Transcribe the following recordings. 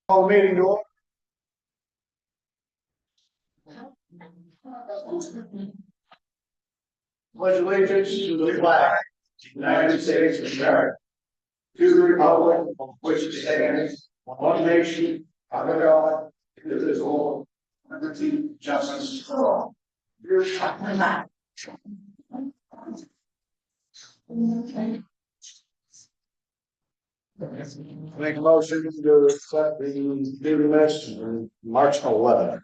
Call the meeting to order. Pledge allegiance to the flag, of the United States of America, to the republic for which it stands, one nation, under God, indivisible, with liberty and justice for all. Make a motion to accept the meeting minutes on March 11th.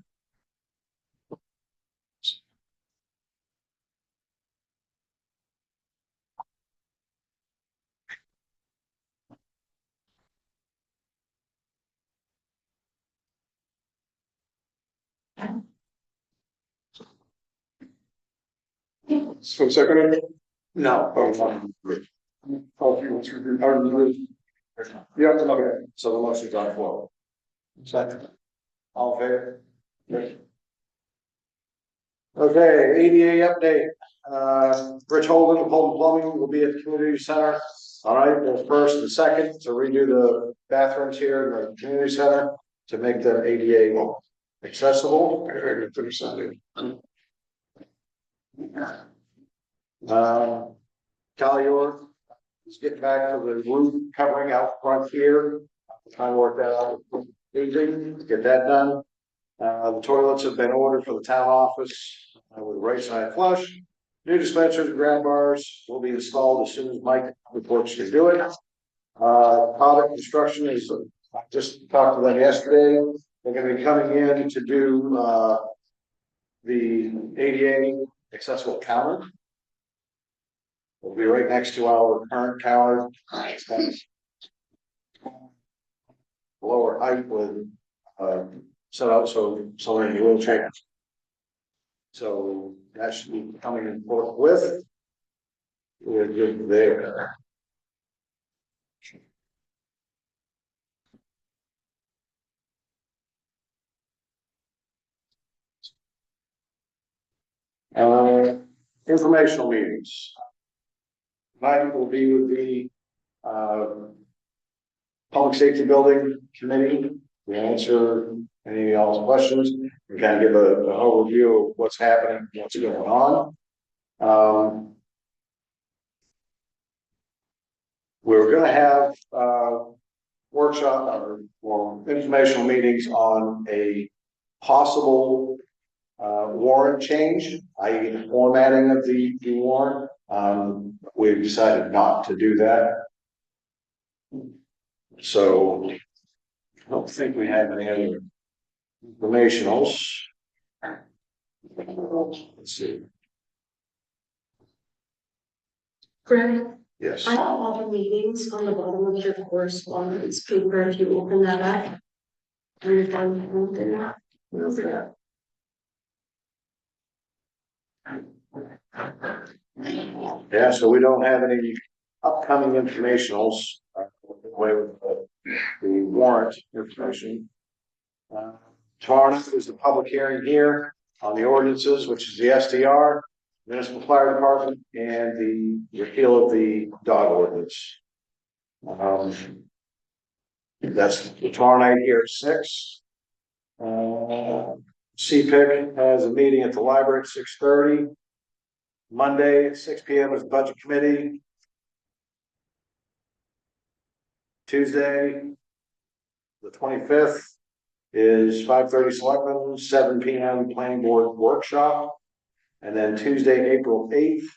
So second? No. Yeah, okay, so the motion's on the floor. Second. All in favor? Okay, ADA update. Rich Holden of Holden Plumbing will be at the community center. All right, the first and second to redo the bathrooms here in the community center to make them ADA accessible. Collier is getting back to the roof covering out front here. Trying to work that out. Get that done. The toilets have been ordered for the town office with right side flush. New dispensers and grab bars will be installed as soon as Mike reports can do it. Product construction is, I just talked to them yesterday. They're going to be coming in to do the ADA accessible counter. It'll be right next to our current counter. Lower height with set out so in wheelchair. So that should be coming in forthwith. We're good there. Informational meetings. Tonight will be with the Public Safety Building Committee. We answer any of y'all's questions. We kind of give an overview of what's happening, what's going on. We're going to have workshop or informational meetings on a possible warrant change, i.e. the formatting of the warrant. We've decided not to do that. So I don't think we have any other informationals. Let's see. Greg, Yes. I have all the meetings on the bottom of your correspondence paper if you open that up. And if I'm in that. Yeah, so we don't have any upcoming informationals with the warrant information. Tomorrow night is the public hearing here on the ordinances, which is the SDR, Municipal Fire Department, and the repeal of the dog ordinance. That's tomorrow night here at 6. CPIC has a meeting at the library at 6:30. Monday at 6 p.m. is budget committee. Tuesday, the 25th, is 5:30 selectmen, 7 p.m. planning board workshop. And then Tuesday, April 8th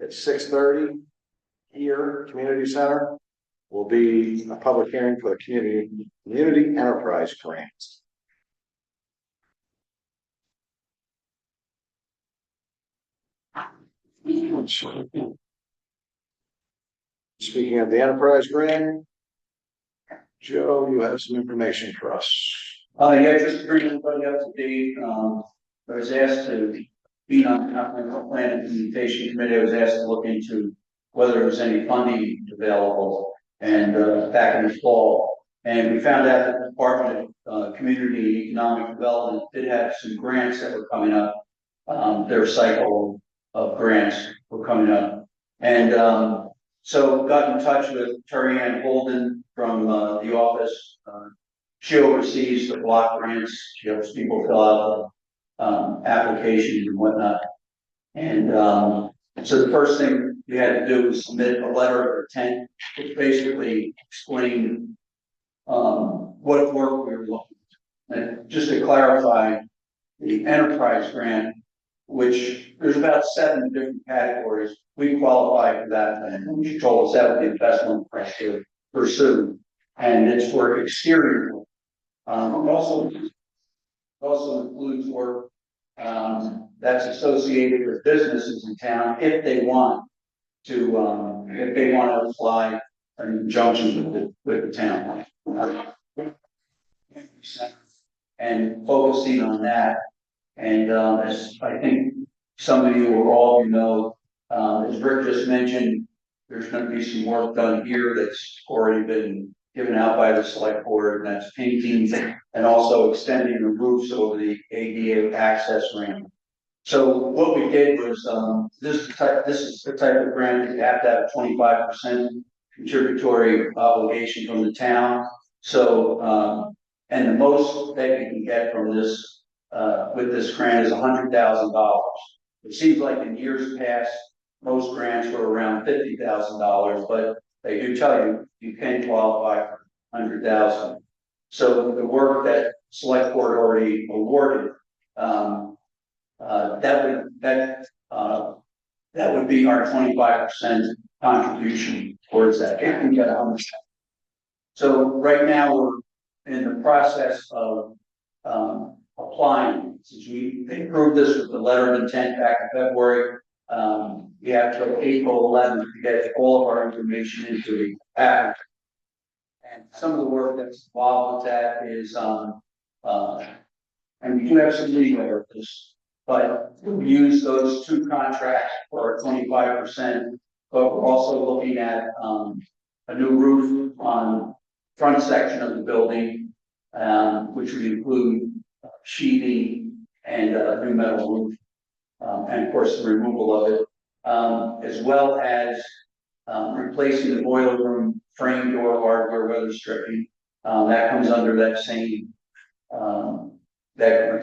at 6:30 here, community center, will be a public hearing for the community enterprise grants. Speaking of the enterprise grant, Joe, you have some information for us. Yeah, just to bring everybody up to date. I was asked to be on the comprehensive plan and implementation committee. I was asked to look into whether there was any funding available, and back in the fall, and we found out that the Department of Community and Economic Development did have some grants that were coming up. Their cycle of grants were coming up, and so got in touch with Terry Ann Holden from the office she oversees the block grants. She helps people fill out the applications and whatnot. And so the first thing we had to do was submit a letter of intent, which basically explained what work we were looking at. And just to clarify, the enterprise grant, which there's about 7 different categories, we qualify for that, and she told us that would be the best one for us to pursue. And it's for exterior work. Also includes work that's associated with businesses in town if they want to apply in conjunction with the town. And focusing on that. And as I think some of you or all of you know, as Rick just mentioned, there's going to be some work done here that's already been given out by the select board, and that's painting and also extending the roofs over the ADA access ramp. So what we did was this is the type of grant that you have to have a 25% contributory obligation from the town. So and the most that you can get from this with this grant is $100,000. It seems like in years past, most grants were around $50,000, but they do tell you you can qualify for $100,000. So the work that select board already awarded, that would be our 25% contribution towards that. If we get 100%. So right now we're in the process of applying. Since they approved this with the letter of intent back in February, we have till April 11th to get all of our information into the app. And some of the work that's involved with that is, and we do have some legal workers, but we use those 2 contracts for our 25%. But we're also looking at a new roof on front section of the building, which would include sheathing and a new metal roof, and of course the removal of it, as well as replacing the boiler room frame door hardware weather stripping. That comes under that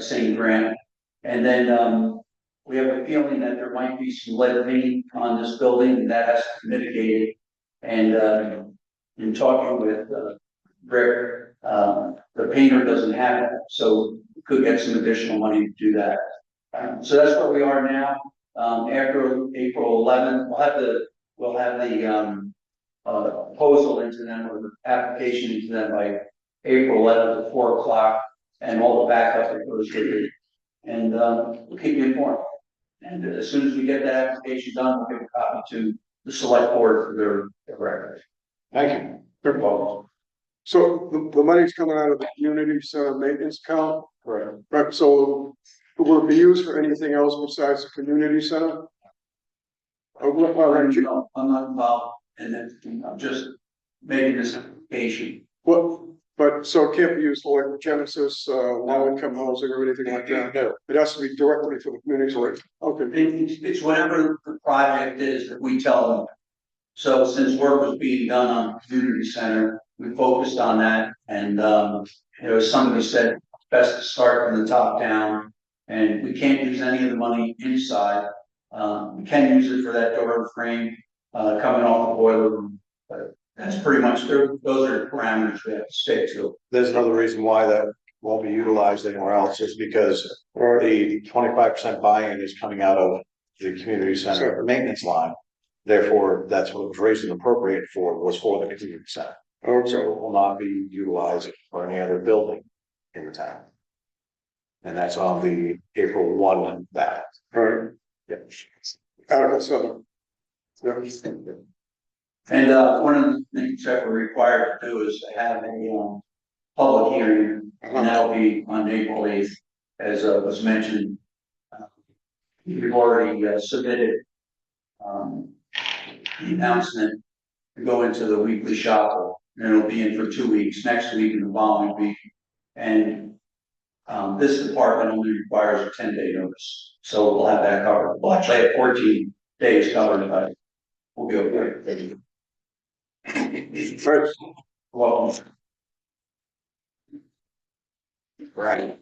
same grant. And then we have a feeling that there might be some lead paint on this building, and that has to be mitigated. And in talking with Rick, the painter doesn't have that, so we could get some additional money to do that. So that's where we are now. After April 11th, we'll have the proposal into them, or the application into them, by April 11th at 4 o'clock, and all the backup that goes with it. And we'll keep you informed. And as soon as we get that application done, we'll give a copy to the select board for their record. Thank you. Good call. So the money's coming out of the community center maintenance account, Correct. right? So will it be used for anything else besides the community center? Or what, No, I'm not involved in it. I'm just making this application. but so it can't be used for like Genesis, low income housing or anything like that? No. It has to be directly for the community center. Okay. It's whatever the project is that we tell them. So since work was being done on the community center, we focused on that. And as somebody said, best to start from the top down. And we can't use any of the money inside. We can use it for that door frame coming off the boiler room. But that's pretty much, those are the parameters we have to stick to. There's another reason why that won't be utilized anywhere else, is because the 25% buy-in is coming out of the community center maintenance line. Therefore, that's what it was raised and appropriate for, was for the community center. Okay. So it will not be utilized for any other building in the town. And that's on the April 1 ballot. Right. Yep. Article 7. Yeah. And one of the things that we're required to do is to have a public hearing, and that'll be on April 8th, as was mentioned. We've already submitted the announcement to go into the weekly shuffle, and it'll be in for 2 weeks, next week and the following week. And this department only requires a 10-day notice, so we'll have that covered. We'll actually have 14 days covered, but we'll be okay. Right. Welcome. Right.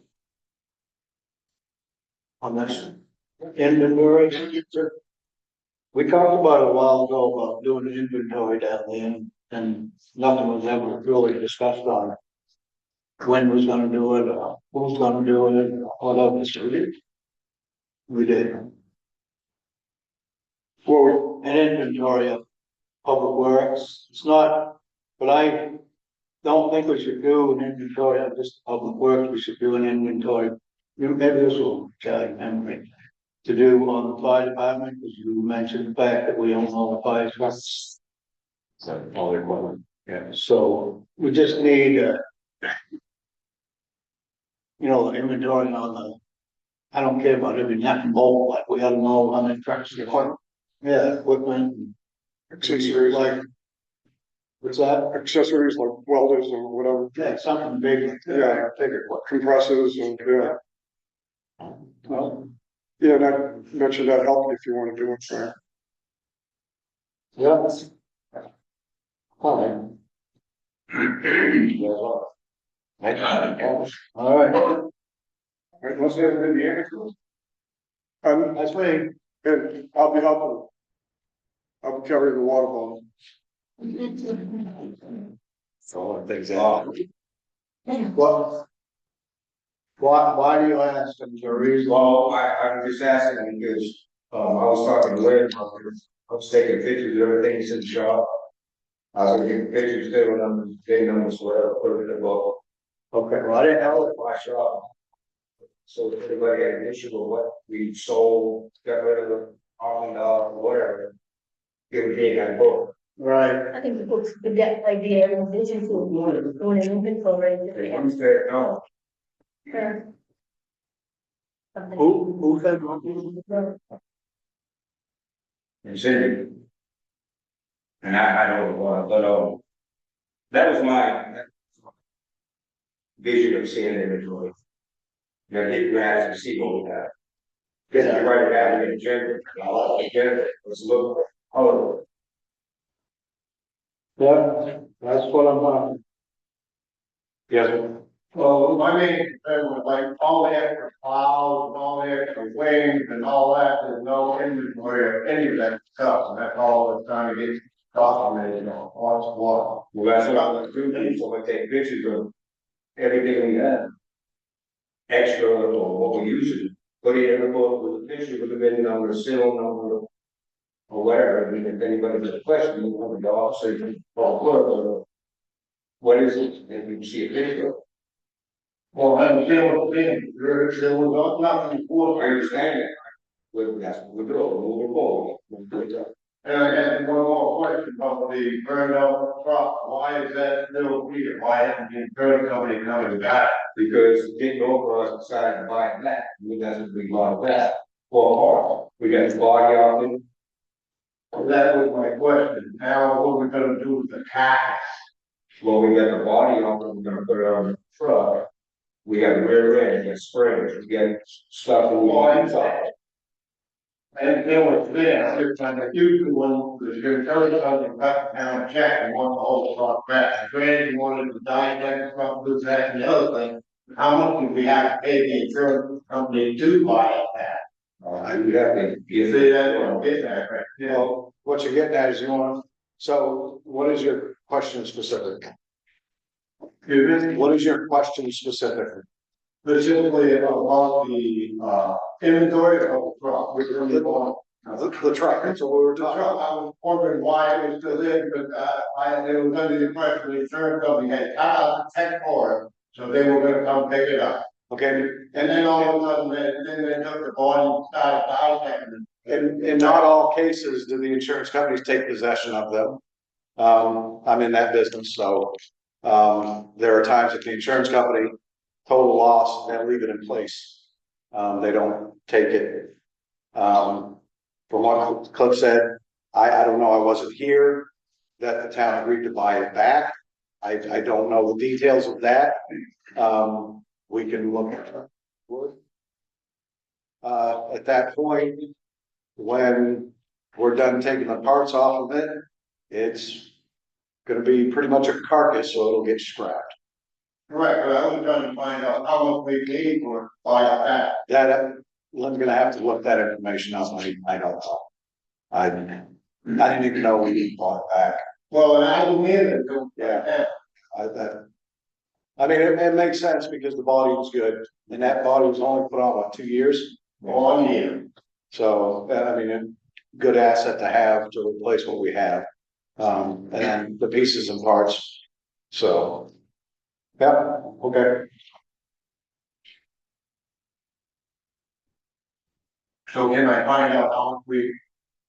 On this inventory. We talked about it a while ago about doing an inventory down there, and nothing was ever really discussed on when was gonna do it, or who's gonna do it, or whatever, so we did. Well, An inventory of public works, it's not, but I don't think we should do an inventory of just public works, we should do an inventory. Maybe this will jog memory, to do on the fire department, because you mentioned the fact that we own all the fire trucks. So, all their equipment. Yeah. So we just need, the inventory on the, I don't care about every nut and bolt, but we gotta know how many trucks you want. Yeah, equipment. accessories, Like, what's that? accessories like welders or whatever, Yeah, something big. Yeah. compressors and, yeah. Well, Yeah, and I mentioned that help if you wanna do it, so. yeah. Fine. All right, Right, let's have it in the air. that's me. And I'll be helping. I'll be carrying the water bottle. So, things out. What? Why do you ask? Is there a reason? Well, I'm just asking because, I was talking to Lynn, I was taking pictures of everything that's in the shop. I was taking pictures, taking numbers, day numbers, whatever, put it in the book. Okay, well, I didn't That know. was my shop. So if anybody had an issue with what we sold, got rid of the whatever. Give it to that book. Right. I think the books could get idea and vision to doing an inventory. I'm saying, no, Sure. Something. Who said? and said. And I don't know, but, that was my vision of seeing inventory. You know, you have to see what we have. Because you write it out in the agenda, let's look, oh, Yeah, that's what I'm on. Yes. Well, my main concern was like all the extra plows, and all the extra wings and all that, there's no inventory of any of that stuff, and that's all we're trying to get documented, what's what. well, that's what I'm gonna do, so I'm gonna take pictures of everything we have. Extra or what we using, put it in the book with a picture with the VIN number, serial number. Or whatever, and if anybody has a question, you want to go off, say, well, look, what is it, and we can see a picture. Well, I'm still saying, there was nothing I for it. understand that, that's what we're doing, moving forward. And I had one more question about the burned out truck, why is that still here, why hasn't the insurance company coming back? Because didn't over us decided to buy it back, we got to be bought back, for we got the body off it. That was my question, now what we're gonna do with the cash? Well, we got the body on it, we're gonna put it on the truck. We got the rear end, we got springs, we got stuff in the inside. And there was there, and the huge one, the insurance company cut down a check and want the whole truck back. Granted, you wanted to dissect from this, that, and the other thing. How much do we have to pay the insurance company to buy it back? I would have to You give see it, that, what I'm getting at, right? Yeah. Well, what you're getting at is you want, so what is your question specific? What is your question specifically? Specifically about the, inventory of the truck, which really want. The truck, that's what we were The talking truck, about. I was wondering why it was still there, but, it was under the impression the insurance company had cut out the check for it, so they were gonna come pick it up. Okay, And then all of a sudden, then they took the body and started dissecting it. in not all cases do the insurance companies take possession of them. I'm in that business, so, there are times that the insurance company, total loss, they leave it in place. They don't take it. From what Cliff said, I don't know, I wasn't here, that the town agreed to buy it back. I don't know the details of that. We can look at it. At that point, when we're done taking the parts off of it, it's gonna be pretty much a carcass, so it'll get scrapped. Right, but I was trying to find out how much we paid for by that. That, I'm gonna have to look that information up, I don't know. I didn't even know we bought it back. Well, and I don't either, Yeah. I mean, it makes sense because the body was good, and that body was only put on, what, 2 years? 1 year. So, I mean, a good asset to have to replace what we have. And then the pieces and parts, so. Yeah, okay. So can I find out how much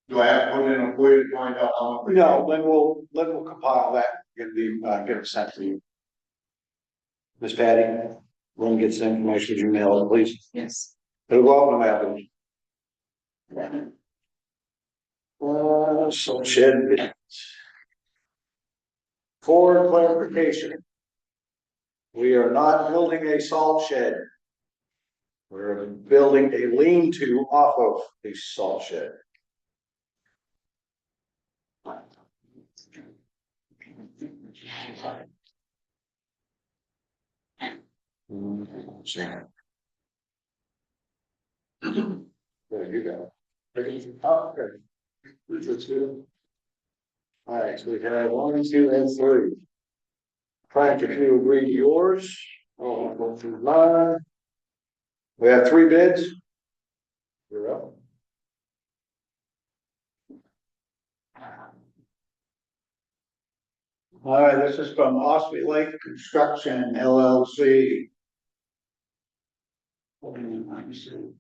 do I have to put in a query to find out how much? No, then we'll compile that, get it sent to you. Miss Patty, when you get some information, would you mail it, please? Yes. It'll go out in the mail. So shed. For clarification. We are not building a salt shed. We're building a lean-to off of a salt shed. There you go. Oh, okay. That's good. All right, so we have 1, 2, and 3. Frank, if you agree to yours, I'll go through mine. We have 3 bids. You're up. All right, this is from Osby Lake Construction LLC. Let me see.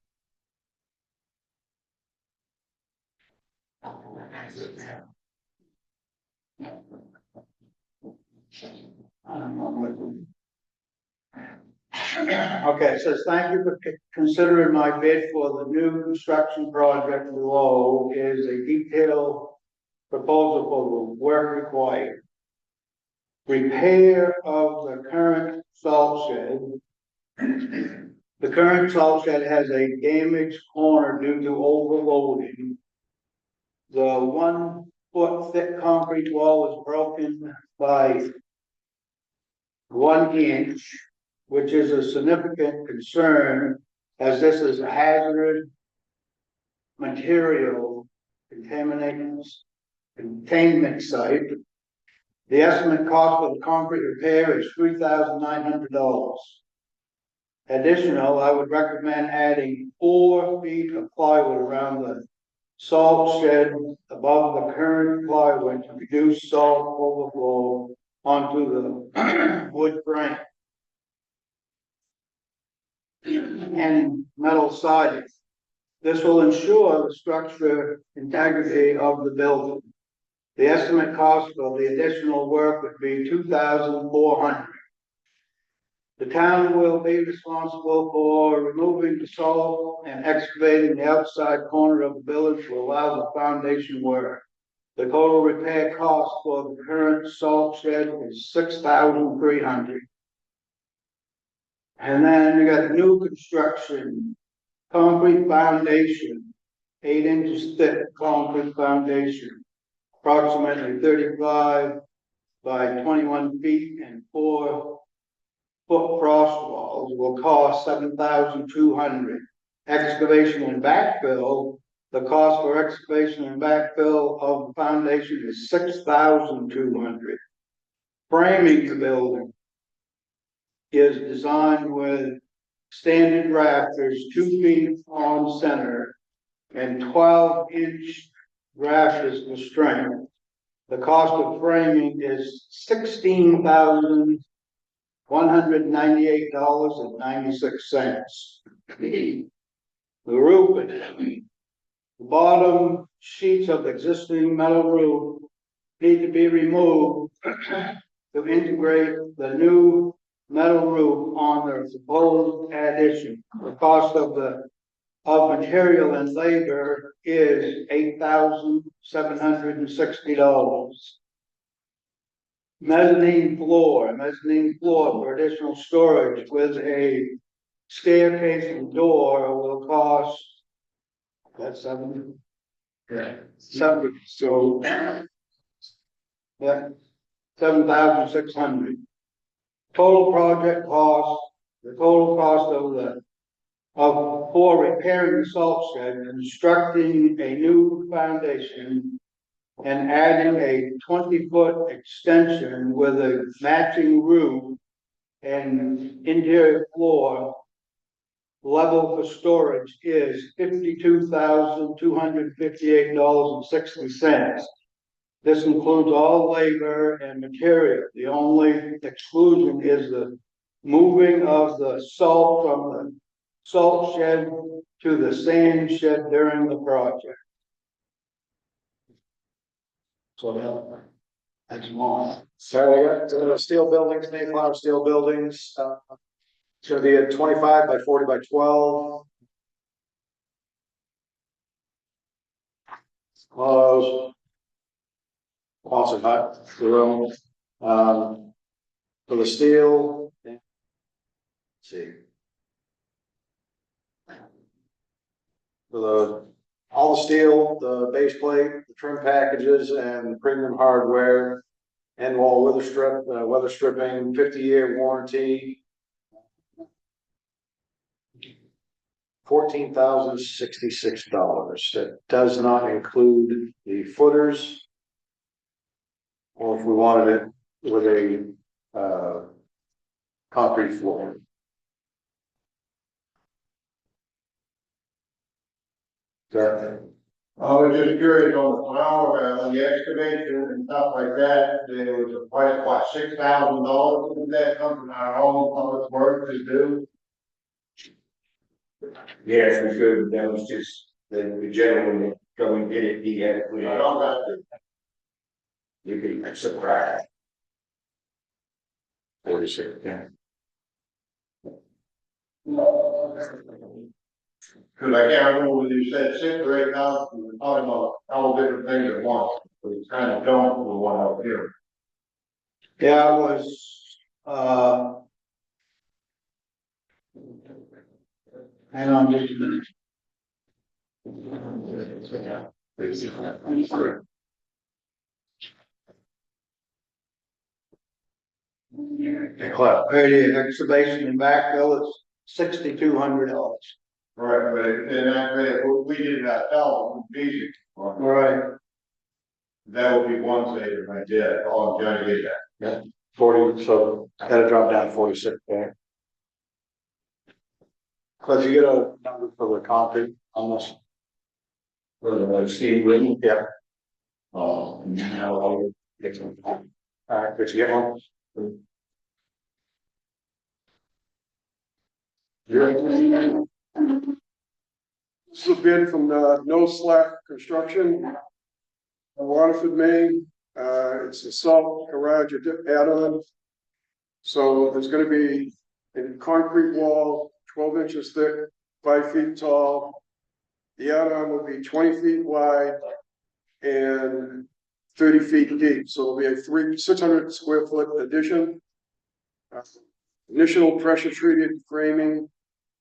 Okay, it says, thank you for considering my bid for the new construction project below is a detailed proposal for the work required. Repair of the current salt shed. The current salt shed has a damaged corner due to overloading. The 1 foot thick concrete wall is broken by 1 inch, which is a significant concern as this is a hazardous material contaminant site. The estimate cost for the concrete repair is $3,900. Additional, I would recommend adding 4 feet of plywood around the salt shed above the current plywood to reduce salt overflow onto the wood frame and metal siding. This will ensure the structural integrity of the building. The estimate cost of the additional work would be $2,400. The town will be responsible for removing the salt and excavating the outside corner of the building to allow the foundation work. The total repair cost for the current salt shed is $6,300. And then you got new construction, concrete foundation, 8 inches thick concrete foundation, approximately 35 by 21 feet and 4 foot frost walls will cost $7,200. Excavation and backfill, the cost for excavation and backfill of the foundation is $6,200. Framing the building is designed with standard rafters 2 feet on center and 12-inch rafters for strength. The cost of framing is $16,198.96. The roofing, the bottom sheets of existing metal roof need to be removed to integrate the new metal roof on their supposed addition. The cost of material and labor is $8,760. Mezzanine floor for additional storage with a staircase and door will cost, that's $7. So, yeah, $7,600. total project cost, the total cost for repairing the salt shed, constructing a new foundation, and adding a 20-foot extension with a matching roof and interior floor level for storage is $52,258.60. This includes all labor and material. The only exclusion is the moving of the salt from the salt shed to the sand shed during the project. So that's more. So we got steel buildings, Mayflower steel buildings, it's gonna be a 25 by 40 by 12. Close. Quonset hut, the room, for the steel. Let's see. For all the steel, the base plate, the trim packages and premium hardware. End wall weather stripping, 50-year warranty. $14,066. That does not include the footers. Or if we wanted it with a concrete floor. Okay. I was just curious on the flower, on the excavation and stuff like that, there was a price, what, $6,000, did that come from our own public works to do? Yes, we should, that was just the gentleman that go and did it, he had, I don't got it. you can surprise. 46, yeah. Cause I can't remember whether you said 6 or 8,000, we were talking about all different things at once, but it's kind of dumped for one out here. Yeah, it was, hang on just a minute. The excavation and backfill is $6,200. Right, but then if we did it ourselves, it would be easy. Right. That would be one thing if I did, all I'm trying to get at. 40, so gotta drop down to 46 there. But you get a number for the concrete on this. For the steel ring, Yeah. oh, now I'll get some. All right, did you get one? This is a bid from No Slack Construction, Waterford, Maine. It's a salt garage add-on. So there's gonna be a concrete wall, 12 inches thick, 5 feet tall. The add-on will be 20 feet wide and 30 feet deep, so it'll be a 600 square foot addition. Initial pressure treated framing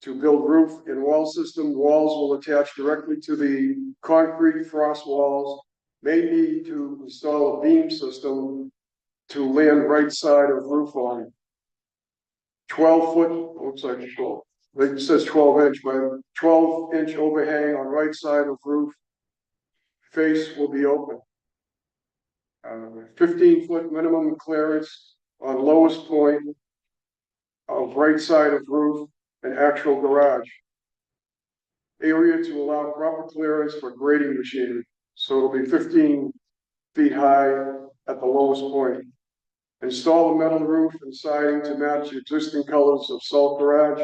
to build roof and wall system. Walls will attach directly to the concrete frost walls. May need to install a beam system to land right side of roof on. 12 foot, looks like it's 12. It says 12 inch, but 12 inch overhang on right side of roof. Face will be open. 15 foot minimum clearance on lowest point of right side of roof and actual garage. Area to allow proper clearance for grading machinery. So it'll be 15 feet high at the lowest point. Install a metal roof and siding to match the existing colors of salt garage.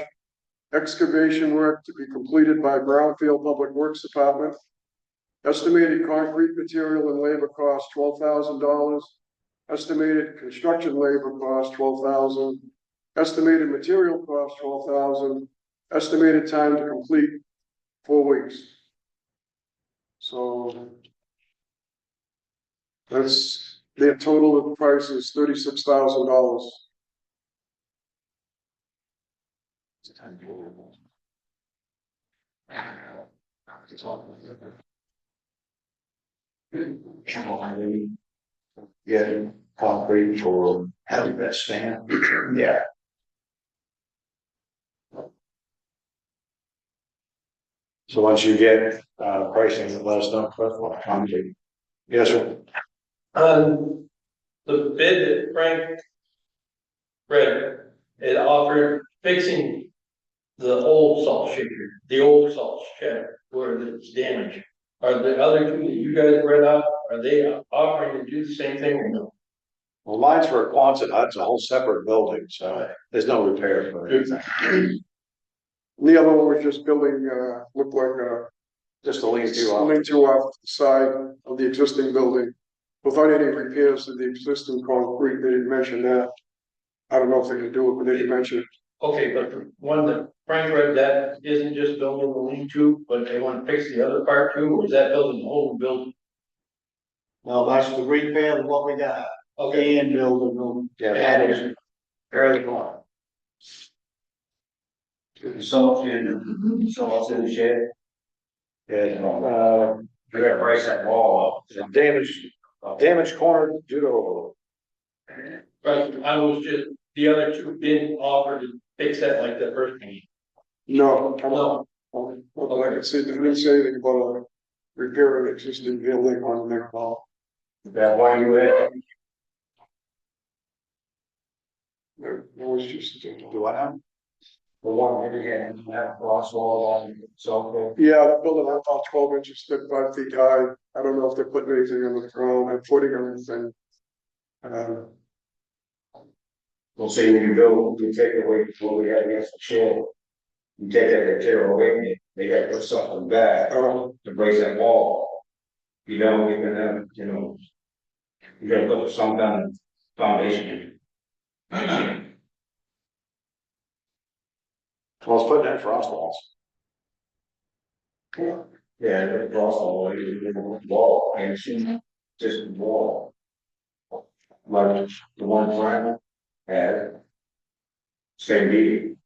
Excavation work to be completed by Brownfield Public Works Department. Estimated concrete material and labor cost $12,000. Estimated construction labor cost $12,000. Estimated material cost $12,000. Estimated time to complete 4 weeks. So that's the total of the price is $36,000. Yeah. concrete for Have your best stand. yeah. So once you get pricing, let us know. Concrete. Yes, sir. The bid that Frank read, it offered fixing the old salt shaker, the old salt shed where it's damaged. Are the other two that you guys read out, are they offering to do the same thing or no? Well, mine's for Quonset hut, it's a whole separate building, so there's no repair for it. The other one was just building, looked like Just a lean a to off. lean-to off the side of the existing building. Without any repairs to the existing concrete, they didn't mention that. I don't know if they can do it, but they didn't mention it. Okay, but the one that Frank read, that isn't just building the lean-to, but they want to fix the other part too, or is that building the whole building? No, that's the repair of what we got. Okay, And build a room. Yeah, That is fairly long. Salt in, salt's in the shed, Yeah, you gotta price that wall damaged corner due to overload. but I was just, the other two didn't offer to fix that like the first one. No, No, like I said, they didn't say anything about repairing existing building on there at all. that why you had, It was just, Do I have? the one where you had that cross wall on salt. yeah, the building, I thought 12 inches thick, 5 feet high. I don't know if they're putting anything on the ground, and footing or anything. We'll see when you build, you take away what we had against the shed. You take that material away, they gotta put something back to brace that wall. You know, you're gonna have, you know, you gotta put some kind of foundation. Well, it's putting in frost walls. Yeah, the cross wall, wall, and it's just wall. Like the one Frank had. Same deed.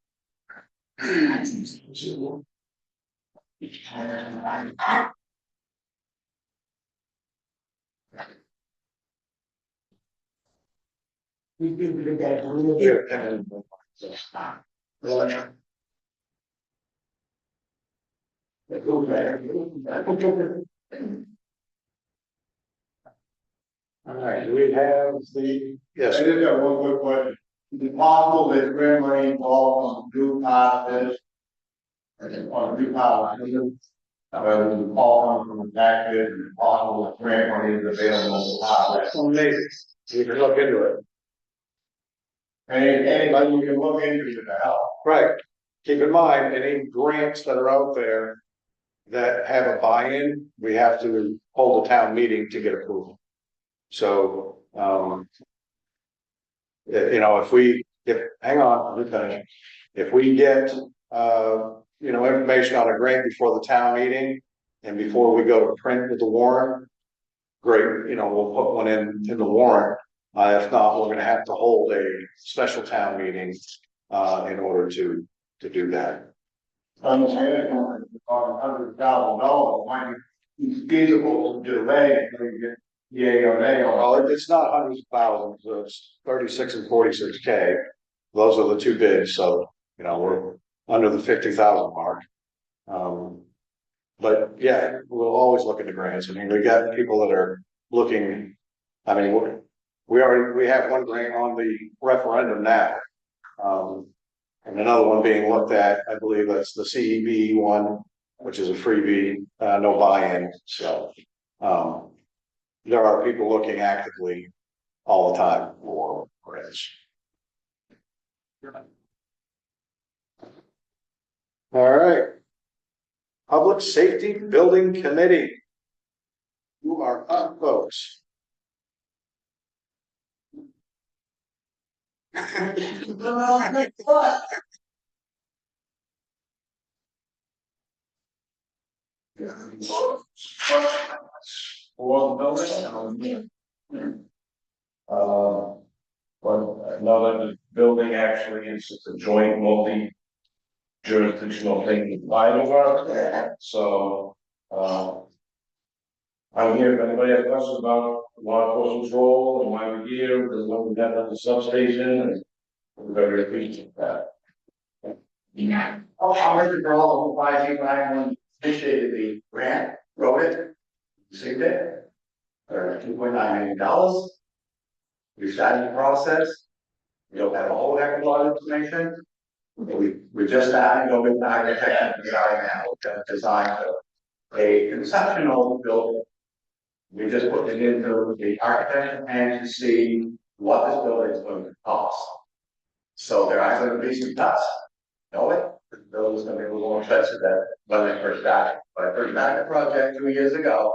All right, do we have the, yes, I just got one quick question. Is it possible that grant money involved on new part of this? On new part of this? All come from the taxes, and possible that grant money is available for part of well, maybe, we can look into it. Anybody you can look into to help. Right, keep in mind, any grants that are out there that have a buy-in, we have to hold a town meeting to get approval. So, you know, hang on, let me finish. If we get, you know, information on a grant before the town meeting and before we go to print with the warrant, great, you know, we'll put one in the warrant. If not, we're gonna have to hold a special town meeting, in order to do that. Understand, on $100,000, might be feasible to delay until you get yay or nay Well, on. it's not hundreds of thousands, it's 36 and 46K. Those are the two bids, so, you know, we're under the 50,000 mark. But yeah, we'll always look into grants. I mean, we got people that are looking, I mean, we have one grant on the referendum now. And another one being looked at, I believe that's the CEB one, which is a freebie, no buy-in, so. There are people looking actively all the time for grants. All right. Public Safety Building Committee. You are up, folks. For the building. But I know that the building actually is a joint multi-jurisdictional thing with Vital, so, I'm here, if anybody has questions about water course control and why we're here, there's what we have at the substation, and we're very appreciative of that. I'm Richard Burlow, 5891, initiated the grant, wrote it, received it, for $2.9 million. We started the process. We don't have a whole heck of a lot of information. We're just starting to go with the architect and design now, to design a conceptual building. We just put it into the architect and to see what this building is going to cost. So there are going to be some cuts. Know it? The building's going to be a little more expensive than when I first started. When I first started the project 2 years ago,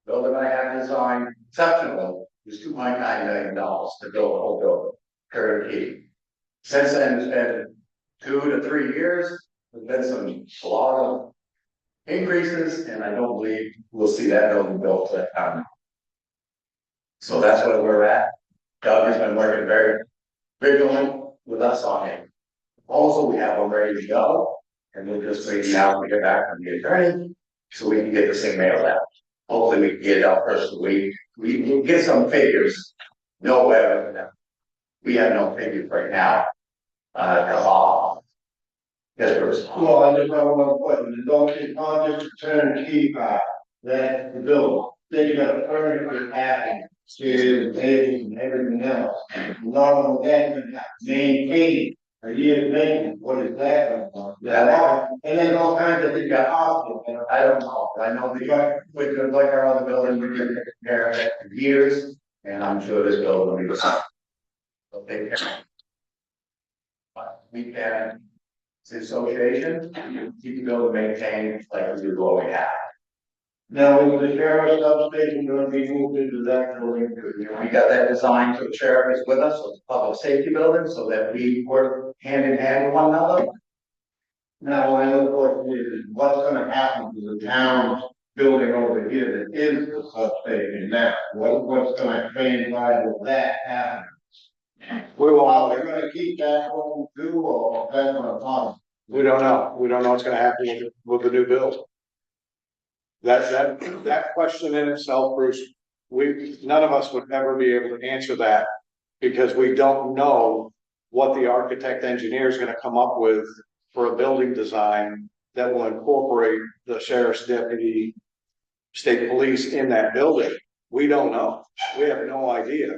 the building I had designed conceptually was $2.9 million to build the whole building, turnkey. Since then, it's been 2 to 3 years. There's been a lot of increases, and I don't believe we'll see that building built that time. So that's where we're at. Doug has been working very vigilantly with us on it. Also, we have them ready to go, and we're just waiting now to get back from the attorney, so we can get this thing mailed out. Hopefully, we can get it out first of the week. We can get some figures. Nowhere, we have no figures right now. Come on. Yes, Bruce. Well, I just have one question, the don't project turnkey back, that the building, then you got a furniture package, stairs, tables, and everything else. Not only that, you have to maintain, a year's maintenance, what is that? And then all kinds of things got options, I don't know. I know we're gonna like our other building, we're gonna take care of it for years, and I'm sure this building will be the same. So take care. But we can, it's an association, keep the building maintained like we do what we have. Now, is the sheriff's substation gonna be moved into that building? We got that designed so the sheriff is with us, so it's a public safety building, so that we work hand in hand with one another. Now, my other question is, what's gonna happen to the town's building over here that is the substation now? What's gonna transpire with that happening? We Are won't, we gonna keep that home too, or that's gonna pause? we don't know. We don't know what's gonna happen with the new build. That question in itself, Bruce, none of us would ever be able to answer that because we don't know what the architect engineer is gonna come up with for a building design that will incorporate the sheriff's deputy, state police in that building. We don't know. We have no idea.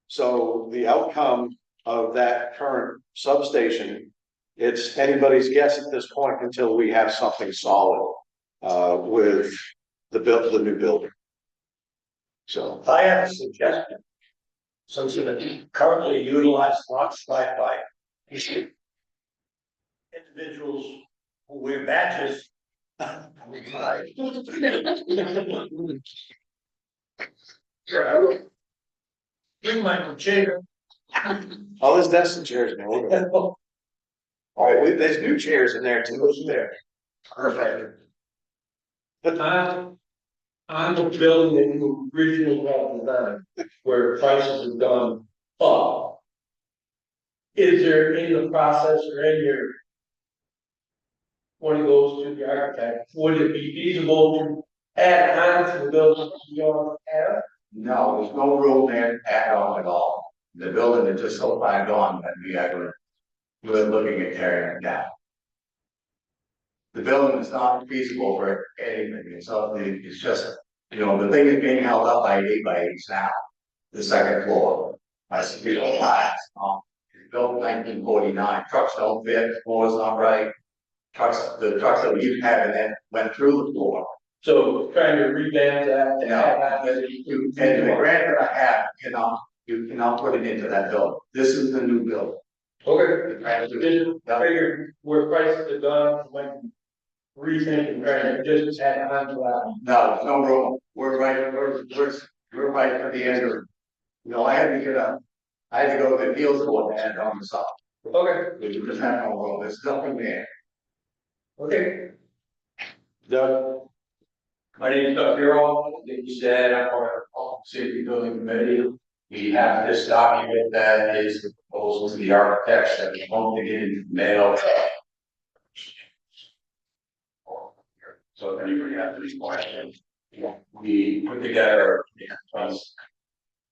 So the outcome of that current substation, it's anybody's guess at this point until we have something solid with the new building. So I have a suggestion. Since it currently utilized lots by individuals who wear badges. Bring my chair. oh, there's desks and chairs now. Oh, there's new chairs in there too, isn't there? Perfect. I'm building a new regional well design where prices have gone up. Is there in the process or in your, when it goes to the architect, would it be feasible to add on to the building you already have? No, there's no room there to add on at all. The building is just so far gone that we're looking at tearing it down. The building is not feasible for anything, it's just, the thing is being held up by 8x8s now, the second floor. I said, it's built in 1949, trucks don't fit, the floor's not right. The trucks that we used to have in there went through the floor. So trying to revamp that. And the grant that I have, you cannot put it into that building. This is the new building. Okay, just figure where prices have gone, like rethink and trying to just add on to that. No, there's no room. We're right at the end of, I had to go to the appeals court and on the side. Okay, We just have no room. There's nothing there. okay. Doug, My name is Doug Bureau, like you said, I'm part of the Public Safety Building Committee. We have this document that is the proposal to the architects that we hope to get in the mail. So if anybody has any questions, we put together a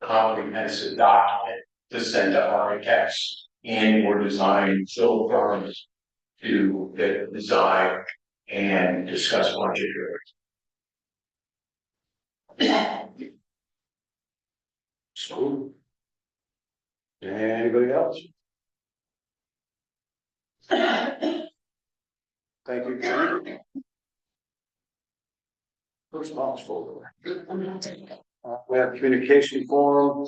comprehensive document to send to architects and or design civil firms to get design and discuss budget here. So. Anybody else? Thank you, Jim. Response folder. We have communication forum.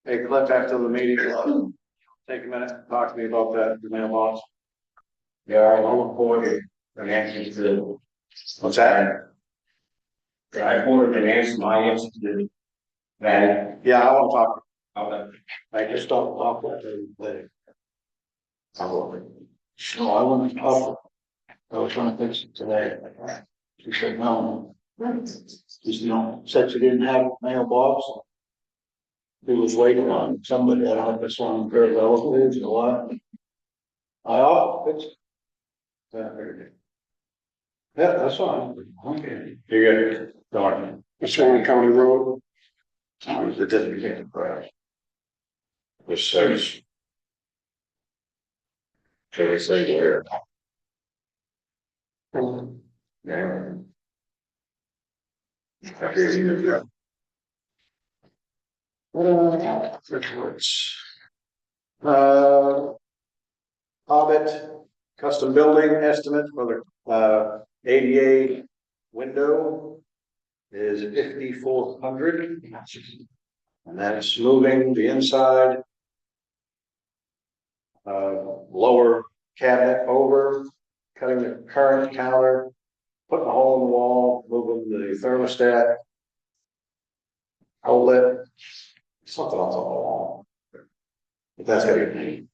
Hey, Cliff, after the meeting, take a minute, talk to me about that, the mailbox. Yeah, I look forward to an answer to, What's that? I forwarded an answer, my answer to that. Yeah, I want to talk. Okay. I just don't talk about it, but I'll- no, I want to talk. I was trying to fix it today. She said, no, just, you know, said she didn't have a mailbox. He was waiting on somebody, I don't know if it's one of her relatives or what. I offered to fix it. Yeah, that's fine. Okay. You're good. Darn. It's Swan County Road. It doesn't begin to crash. This says. Should we say here? Yeah. Okay, you go. Reports. Hobbit custom building estimate for the ADA window is 5,400. And that's moving the inside lower cabinet over, cutting the current counter, putting a hole in the wall, moving the thermostat, outlet, something else on the wall. But that's gonna be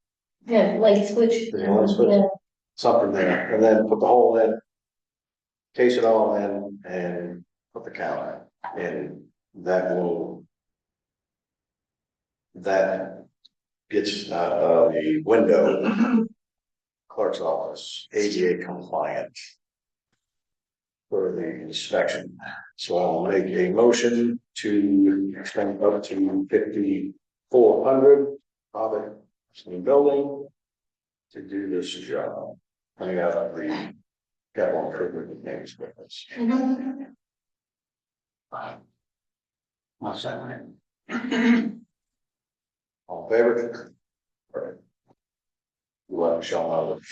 Yeah, light switch. Yeah, light switch. something there, and then put the hole in, case it all in, and put the counter in. That gets the window clerk's office ADA compliant for the inspection. So I'll make a motion to extend up to 5,400 of it in the building to do this job. I got the capital improvement names with us. What's that name? All in favor? All right. You let Michelle know that.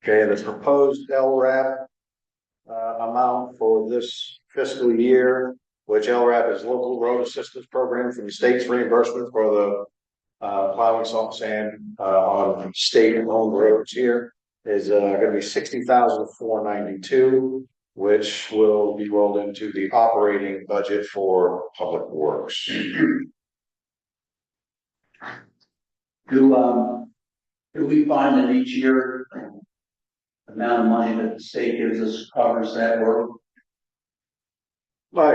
Okay, the proposed LRAP amount for this fiscal year, which LRAP is local road assistance program from the state's reimbursement for the plowing salt sand on state owned roads here, is gonna be 60,492, which will be rolled into the operating budget for public works. Do we find that each year the amount of money that the state gives us covers that work? Oh,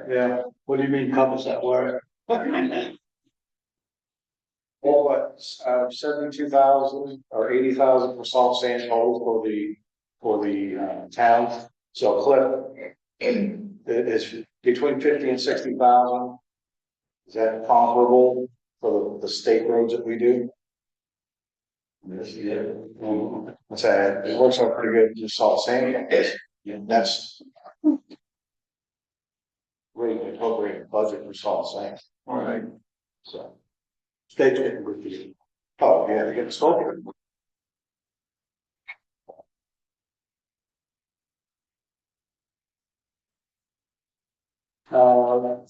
yeah. What do you mean covers that work? Well, what, 72,000 or 80,000 for salt sand total for the town. So Cliff, it is between 50 and 60,000. Is that comparable for the state roads that we do? Yes, yeah. What's that? It works out pretty good, just salt sand. That's really appropriate budget for salt sand. All right. So. State's getting good deal. Oh, yeah, they get the salt.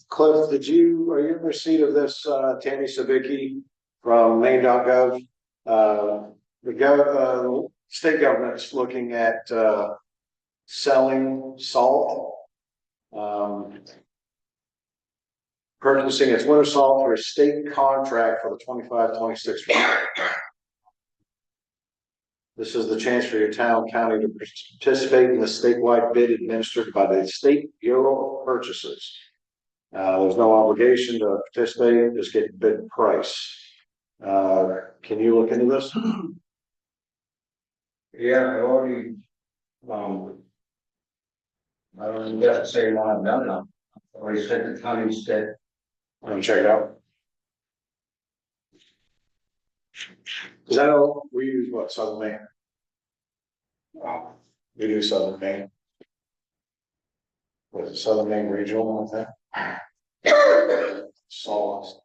Cliff, are you in receipt of this, Tammy Sabicki from Maine.gov? The state government's looking at, selling salt. Purchasing its winter salt for a state contract for the 25-26. This is the chance for your town, county to participate in the statewide bid administered by the State Bureau of Purchases. There's no obligation to participate, just get bid price. Can you look into this? Yeah, I already, I don't know, to say what I've done now. I already sent the county instead. Let me check it out. Cause I know we use what, Southern Maine? We do Southern Maine. What is it, Southern Maine Regional, I think? Sawlust.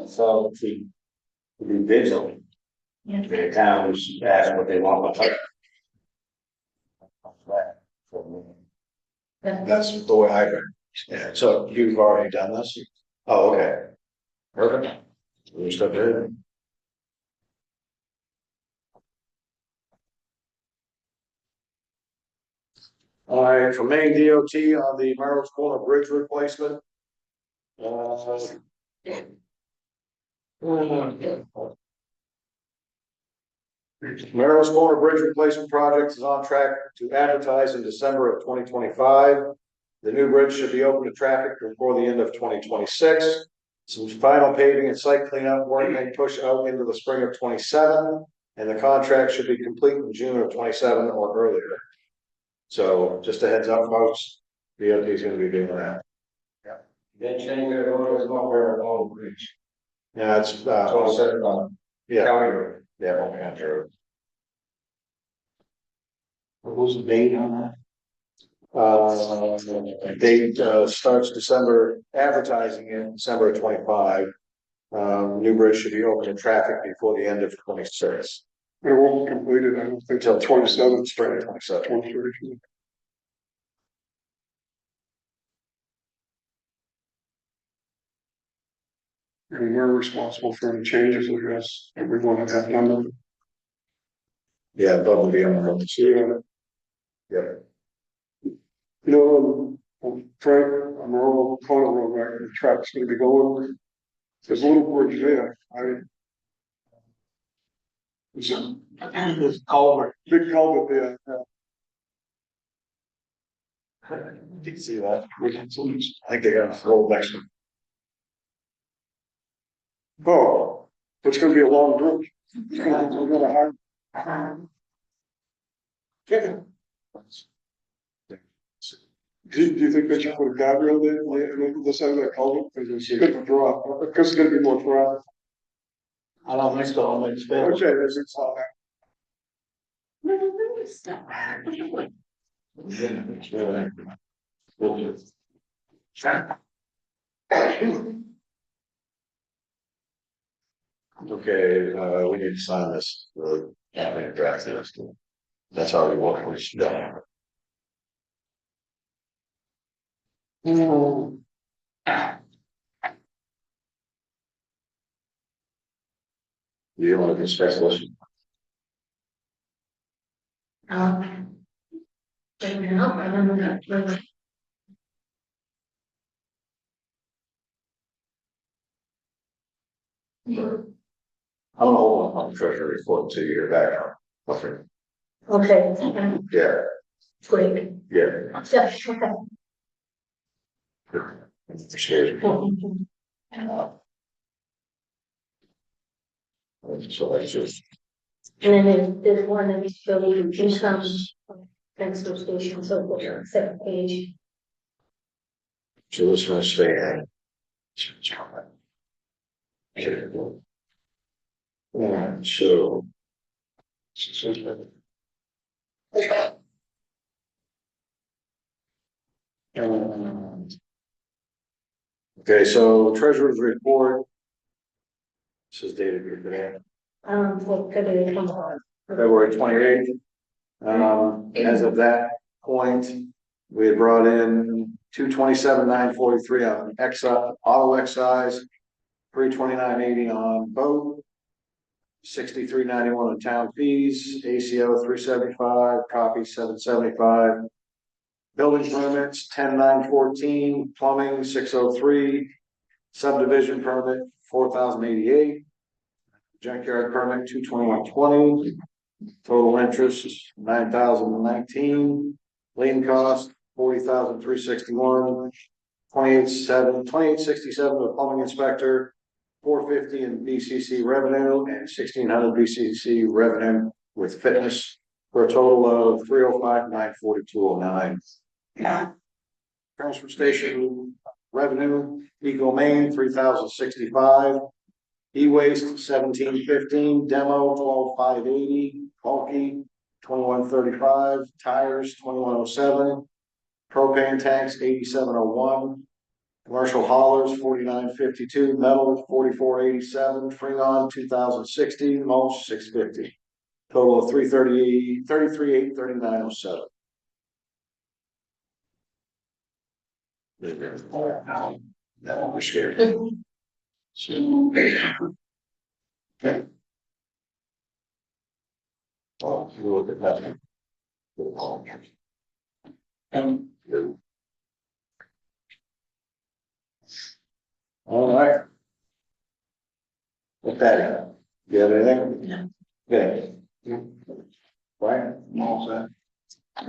So we do bids on it. The towns ask what they want. That's the way I read it. Yeah, so you've already done this? Oh, okay. Perfect. We'll step in. All right, from Maine DOT on the Merrill's Corner Bridge replacement. Merrill's Corner Bridge replacement project is on track to advertise in December of 2025. The new bridge should be open to traffic before the end of 2026. Some final paving and site cleanup work may push out into the spring of 27, and the contract should be complete in June of 27 or earlier. So just a heads up, folks, DOT is going to be doing that. Then change their order, it's not very long bridge. Yeah, it's So I said, yeah, county road. yeah, okay, I'm sure. What was the date on Date starts December, advertising in December of 25. New bridge should be open to traffic before the end of 26. It won't be completed, I don't think, Until till 27, spring of 27. 2030. And we're responsible for any changes, I guess, and we want to have done. Yeah, Bob will be on the road. Yeah. Yeah. You know, Frank, on the road, corner road, right, the traffic's gonna be going. There's a little bridge there, there's a that? This culvert. big culvert there. Did you see that? I think they got a full next one. Oh, it's gonna be a long bridge. It's gonna hard. Do you think they should put a guardrail there, on the side of that culvert, because it's good to draw, because it's gonna be more traffic. I don't think so, I'm like, Okay, there's it's all that. Okay, we need to sign this. Yeah, draft this. That's how we want it done. You want to discuss this? I don't know. I'm gonna hold on the treasury report until you get back. Okay. Okay, Yeah, great. yeah. Yeah, okay. Scares me. So that's just. And then there's one that is showing income, transfer station, so the second page. So this one stay in. Okay. And so. Okay, so treasurer's report. This is dated here today, What could it come on? February 28th. As of that point, we had brought in 227,943 on auto excise, 329.80 on boat, $63.91 in town fees, ACO $375, copy $775. Building permits, 10,914, plumbing, 603, subdivision permit, 4,088. Junkyard permit, 221.20, total interest, 9,019, lien cost, 40,361, 2867 to plumbing inspector, 450 in BCC revenue, and 1,600 BCC revenue with fitness, for a total of 305,942.09. Transfer station revenue, Eagle Maine, 3,065. E-waste, 1,715, demo, 12,580, bulky, 2135, tires, 2107, propane tanks, 8701, commercial haulers, 4952, metal, 4487, Freon, 2060, mulch, 650. Total of 33,839.07. That one was scared. Okay. Oh, you look at that. All right. With that, you have anything? No. Okay. Brian, all set.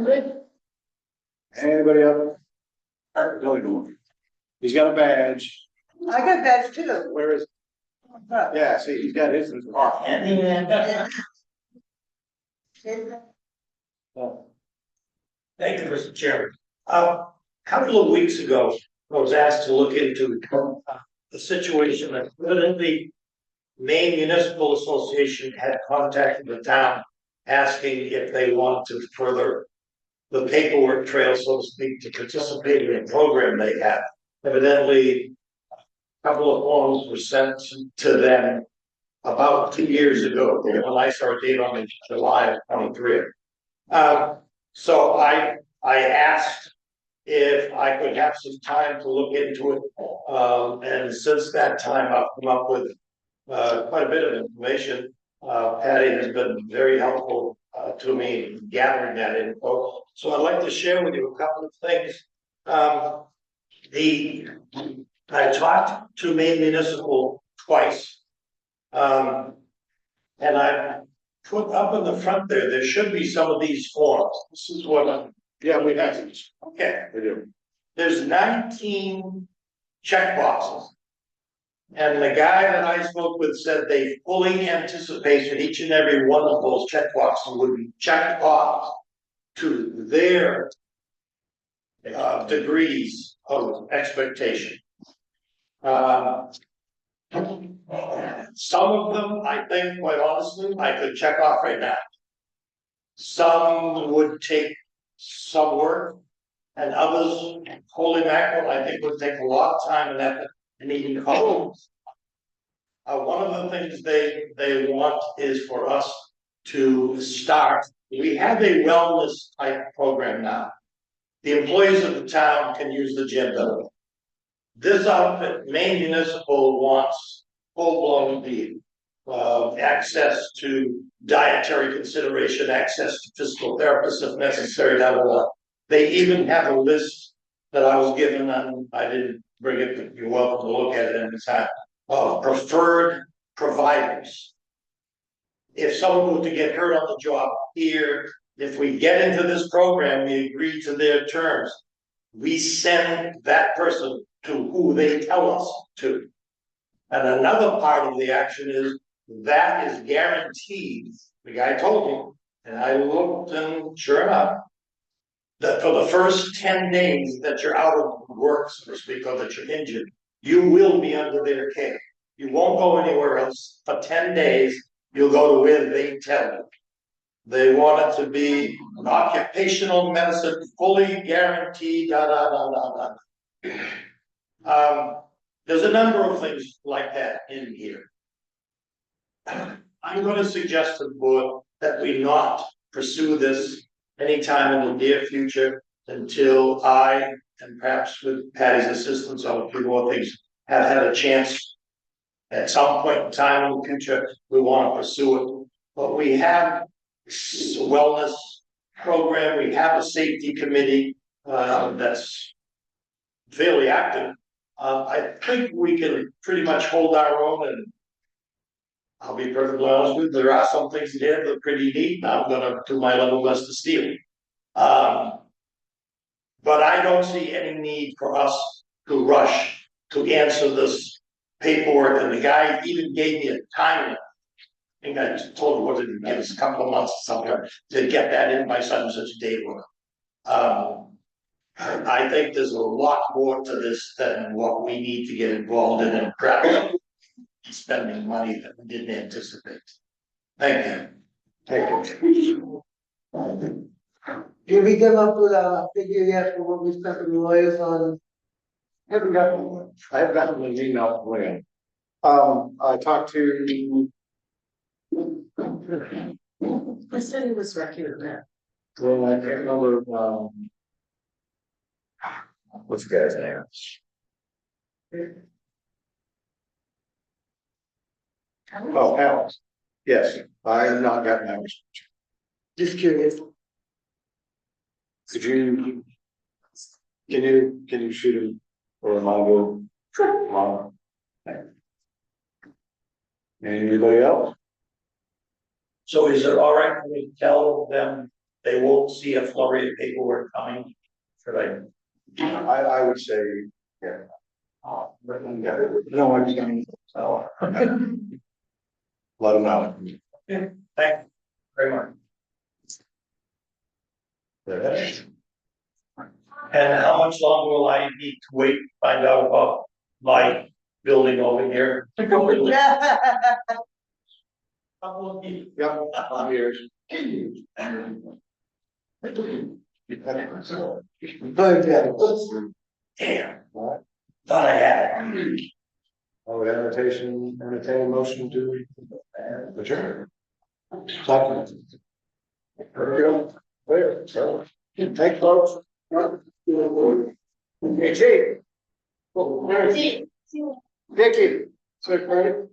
Good. Anybody else? Really good. He's got a badge. I got that too. Where is? Yeah, see, he's got his in his car. Thank you, Mr. Chairman. A couple of weeks ago, I was asked to look into the situation that evidently Maine Municipal Association had contacted the town asking if they want to further the paperwork trail, so to speak, to participate in a program they have. Evidently, a couple of forms were sent to them about 2 years ago, when I started date on in July of 23. So I asked if I could have some time to look into it. And since that time, I've come up with quite a bit of information. Patty has been very helpful to me in gathering that info. So I'd like to share with you a couple of things. I talked to Maine Municipal twice. And I put up in the front there should be some of these forms. This is what Yeah, we have these. okay. We do. There's 19 check boxes. And the guy that I spoke with said they fully anticipated each and every one of those check boxes would be checked off to their degrees of expectation. Some of them, I think, quite honestly, I could check off right now. Some would take some work, and others, holy mackerel, I think would take a lot of time and effort and even cost. One of the things they want is for us to start. We have a wellness type program now. The employees of the town can use the gym building. This outfit, Maine Municipal, wants full-blown access to dietary consideration, access to physical therapists if necessary, blah, blah, blah. They even have a list that I was given, and I didn't bring it, but you're welcome to look at it in the time, of preferred providers. If someone were to get hurt on the job here, if we get into this program, we agree to their terms, we send that person to who they tell us to. And another part of the action is that is guaranteed. The guy told me, and I looked, and sure enough, that for the first 10 days that you're out of work, so to speak, or that you're injured, you will be under their care. You won't go anywhere else. For 10 days, you'll go to where they tell you. They want it to be an occupational medicine, fully guaranteed, there's a number of things like that in here. I'm going to suggest to the board that we not pursue this anytime in the near future until I, and perhaps with Patty's assistance on a few more things, have had a chance at some point in time in the future, we want to pursue it. But we have a wellness program, we have a safety committee, that's fairly active. I think we can pretty much hold our own, and I'll be perfectly honest with you, there are some things in there that are pretty neat, and I'm gonna do my level best to steal. But I don't see any need for us to rush to answer this paperwork, and the guy even gave me a time. I think I told him, what did he give us, a couple of months or something, to get that in by such and such a date. I think there's a lot more to this than what we need to get involved in and perhaps spending money that we didn't anticipate. Thank you. Thank you. Did we come up with a figure yet for what we spent with the lawyers on? I haven't gotten an email from Lynn. I talked to. I said he was working on that. Well, I can't remember, what's the guy's name? Oh, Alex. Yes, I have not gotten that. Just curious. Could you? Can you shoot him or reminder? Tomorrow? Anybody else? So is it all right for me to tell them they won't see a flurry of paperwork coming? Should I would say, yeah. No, I'm saying, so. Let them know. Thank you very much. And how much longer will I need to wait to find out about my building over here? Couple of years. Yeah, 5 years. Damn, thought I had it. I would entertain a motion to adjourn. Second. Very good. There, so, thanks, folks. Hey, Chief. Vicky. Secretary?